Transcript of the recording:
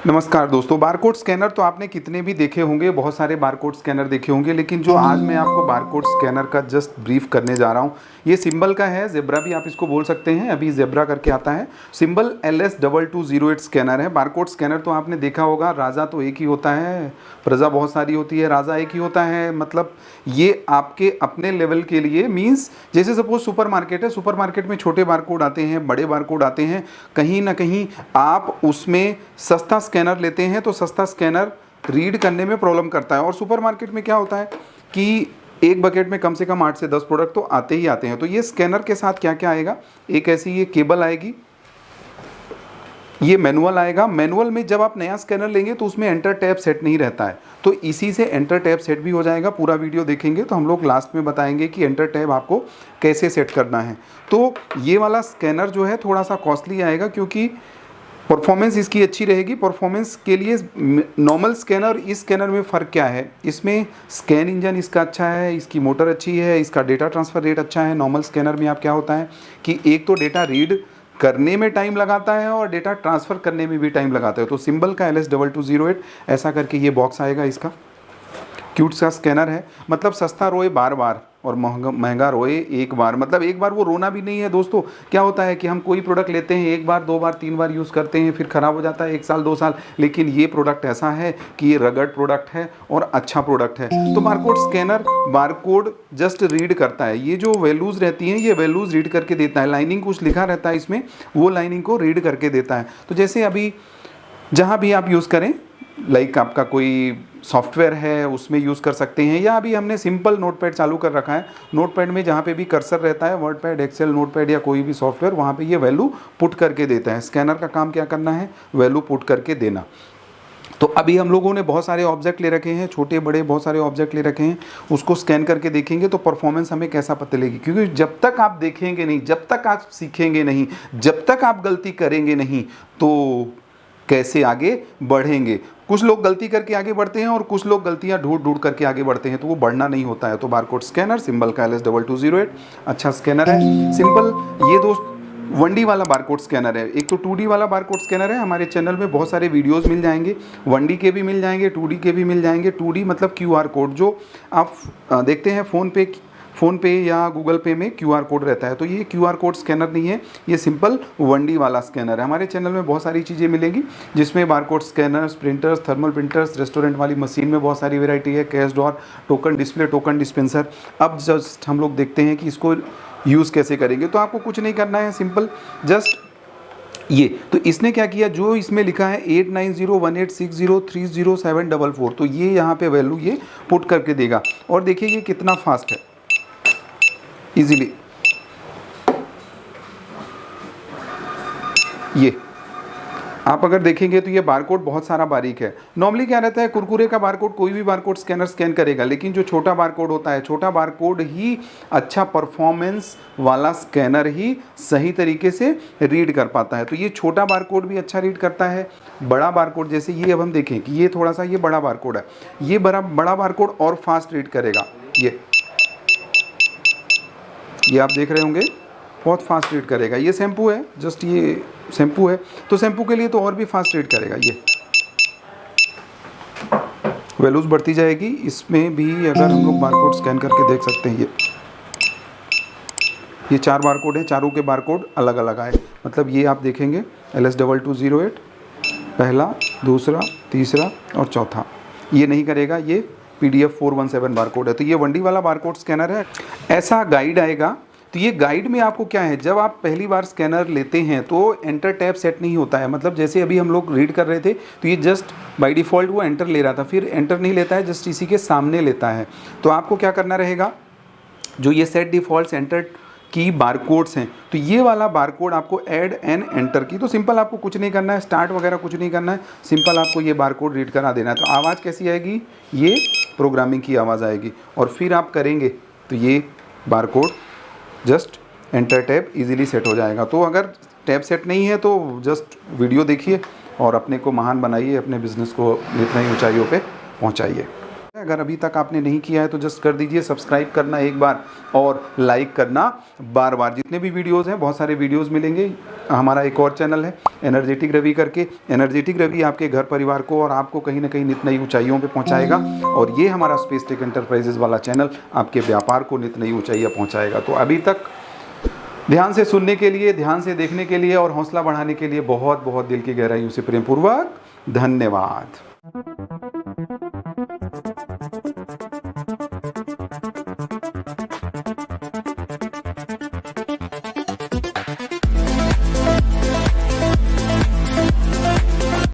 नमस्कार दोस्तों, barcode scanner तो आपने कितने भी देखे होंगे, बहुत सारे बारकोड स्कैनर देखे होंगे, लेकिन जो आज मैं आपको बारकोड स्कैनर का जस्ट ब्रीफ करने जा रहा हूँ, ये सिंबल का है, जेब्रा भी आप इसको बोल सकते हैं। अभी जेब्रा करके आता है सिंबल। LS2208 स्कैनर है। बारकोड स्कैनर तो आपने देखा होगा, राजा तो एक ही होता है, प्रजा बहुत सारी होती है, राजा एक ही होता है। मतलब ये आपके अपने लेवल के लिए मीन्स, जैसे सपोज सुपर मार्केट है, सुपर मार्केट में छोटे बारकोड आते हैं, बड़े बारकोड आते हैं, कहीं ना कहीं आप उसमें सस्ता स्कैनर लेते हैं तो सस्ता स्कैनर रीड करने में प्रॉब्लम करता है। और सुपर मार्केट में क्या होता है कि एक बकेट में कम से कम 8 से 10 प्रोडक्ट तो आते ही आते हैं। तो ये स्कैनर के साथ क्या क्या आएगा, एक ऐसी ये केबल आएगी, ये मैनुअल आएगा। मैनुअल में जब आप नया स्कैनर लेंगे तो उसमें एंटर टैब सेट नहीं रहता है, तो इसी से एंटर टैब सेट भी हो जाएगा। पूरा वीडियो देखेंगे तो हम लोग लास्ट में बताएंगे कि एंटर टैब आपको कैसे सेट करना है। तो ये वाला स्कैनर जो है थोड़ा सा कॉस्टली आएगा, क्योंकि परफॉर्मेंस इसकी अच्छी रहेगी। परफॉर्मेंस के लिए नॉर्मल स्कैनर, इस स्कैनर में फ़र्क क्या है, इसमें स्कैन इंजन इसका अच्छा है, इसकी मोटर अच्छी है, इसका डेटा ट्रांसफ़र रेट अच्छा है। नॉर्मल स्कैनर में आप क्या होता है कि एक तो डेटा रीड करने में टाइम लगाता है और डेटा ट्रांसफ़र करने में भी टाइम लगाता है। तो सिंबल का LS2208 ऐसा करके ये बॉक्स आएगा। इसका क्यूट सा स्कैनर है, मतलब सस्ता रोए बार बार और महंगा रोए एक बार। मतलब एक बार वो रोना भी नहीं है दोस्तों। क्या होता है कि हम कोई प्रोडक्ट लेते हैं, एक बार, दो बार, तीन बार यूज़ करते हैं, फिर ख़राब हो जाता है 1 साल 2 साल। लेकिन ये प्रोडक्ट ऐसा है कि ये रगड़ प्रोडक्ट है और अच्छा प्रोडक्ट है। तो barcode scanner barcode just read करता है, ये जो वैल्यूज़ रहती हैं ये वैल्यूज़ रीड करके देता है। लाइनिंग कुछ लिखा रहता है इसमें, वो लाइनिंग को रीड करके देता है। तो जैसे अभी जहाँ भी आप यूज़ करें, लाइक आपका कोई सॉफ्टवेयर है उसमें यूज़ कर सकते हैं, या अभी हमने सिंपल नोटपैड चालू कर रखा है। नोटपैड में जहाँ पे भी कर्सर रहता है, वर्डपैड, एक्सेल, नोटपैड या कोई भी सॉफ्टवेयर, वहाँ पे ये वैल्यू पुट करके देता है। स्कैनर का काम क्या करना है, वैल्यू पुट करके देना। तो अभी हम लोगों ने बहुत सारे ऑब्जेक्ट ले रखे हैं, छोटे बड़े बहुत सारे ऑब्जेक्ट ले रखे हैं, उसको स्कैन करके देखेंगे तो परफॉर्मेंस हमें कैसा पता लगेगी। क्योंकि जब तक आप देखेंगे नहीं, जब तक आप सीखेंगे नहीं, जब तक आप गलती करेंगे नहीं, तो कैसे आगे बढ़ेंगे। कुछ लोग गलती करके आगे बढ़ते हैं और कुछ लोग गलतियां ढूंढ ढूंढ करके आगे बढ़ते हैं, तो वो बढ़ना नहीं होता है। तो बारकोड स्कैनर सिंबल का LS2208 अच्छा स्कैनर है, सिंपल। ये दोस्त 1D वाला बारकोड स्कैनर है। एक तो 2D वाला बारकोड स्कैनर है। हमारे चैनल में बहुत सारे वीडियोस मिल जाएंगे, 1D के भी मिल जाएंगे, 2D के भी मिल जाएंगे। 2D मतलब QR कोड, जो आप देखते हैं फ़ोन पे या गूगल पे में QR कोड रहता है, तो ये QR कोड स्कैनर नहीं है, ये सिंपल 1D वाला स्कैनर है। हमारे चैनल में बहुत सारी चीज़ें मिलेंगी, जिसमें barcode scanners, printers, thermal printers, restaurant वाली मशीन में बहुत सारी वैरायटी है, cash drawer, token display, token dispenser. अब जस्ट हम लोग देखते हैं कि इसको यूज़ कैसे करेंगे। तो आपको कुछ नहीं करना है, सिंपल जस्ट ये। तो इसने क्या किया, जो इसमें लिखा है 890186030744, तो ये यहाँ पे वैल्यू ये पुट करके देगा। और देखिए ये कितना फास्ट है, इजीली। ये आप अगर देखेंगे तो ये बारकोड बहुत सारा बारीक है। नॉर्मली क्या रहता है, कुरकुरे का बारकोड कोई भी बारकोड स्कैनर स्कैन करेगा, लेकिन जो छोटा बारकोड होता है, छोटा बारकोड ही अच्छा परफॉर्मेंस वाला स्कैनर ही सही तरीके से रीड कर पाता है। तो ये छोटा बारकोड भी अच्छा रीड करता है। बड़ा बारकोड जैसे ये, अब हम देखें कि ये थोड़ा सा ये बड़ा बारकोड है, ये बड़ा बारकोड और फास्ट रीड करेगा। ये आप देख रहे होंगे, बहुत फास्ट रीड करेगा। ये शैम्पू है, जस्ट ये शैम्पू है, तो शैम्पू के लिए तो और भी फास्ट रीड करेगा। ये वैल्यूज बढ़ती जाएगी। इसमें भी अगर हम लोग बारकोड स्कैन करके देख सकते हैं, ये 4 बारकोड है, चारों के बारकोड अलग अलग आए। मतलब ये आप देखेंगे LS2208 पहला, दूसरा, तीसरा और चौथा, ये नहीं करेगा। ये PDF 417 बारकोड है। तो ये 1D वाला बारकोड स्कैनर है। ऐसा गाइड आएगा। तो ये गाइड में आपको क्या है, जब आप पहली बार स्कैनर लेते हैं तो एंटर टैब सेट नहीं होता है। मतलब जैसे अभी हम लोग रीड कर रहे थे तो ये जस्ट बाय डिफ़ॉल्ट वो एंटर ले रहा था, फिर एंटर नहीं लेता है, जस्ट इसी के सामने लेता है। तो आपको क्या करना रहेगा, जो ये सेट डिफ़ॉल्ट एंटर की बारकोड्स हैं, तो ये वाला बारकोड आपको ऐड एंड एंटर की। तो सिंपल आपको कुछ नहीं करना है, स्टार्ट वगैरह कुछ नहीं करना है, सिंपल आपको ये बारकोड रीड करा देना है। तो आवाज़ कैसी आएगी, ये प्रोग्रामिंग की आवाज़ आएगी। और फिर आप करेंगे तो ये barcode just enter tab easily set हो जाएगा। तो अगर टैब सेट नहीं है तो जस्ट वीडियो देखिए और अपने को महान बनाइए, अपने बिजनेस को नई ऊंचाइयों पे पहुंचाइए। अगर अभी तक आपने नहीं किया है तो जस्ट कर दीजिए, सब्सक्राइब करना एक बार और लाइक करना बार बार। जितने भी वीडियोज़ हैं, बहुत सारे वीडियोज़ मिलेंगे, हमारा एक और चैनल है एनर्जेटिक रवि करके। एनर्जेटिक रवि आपके घर परिवार को और आपको कहीं ना कहीं नित नई ऊंचाइयों पे पहुंचाएगा, और ये हमारा स्पेस टेक एंटरप्राइजेज वाला चैनल आपके व्यापार को नित नई ऊंचाइयाँ पहुंचाएगा। तो अभी तक ध्यान से सुनने के लिए, ध्यान से देखने के लिए और हौसला बढ़ाने के लिए बहुत बहुत दिल की गहराइयों से प्रेमपूर्वक धन्यवाद।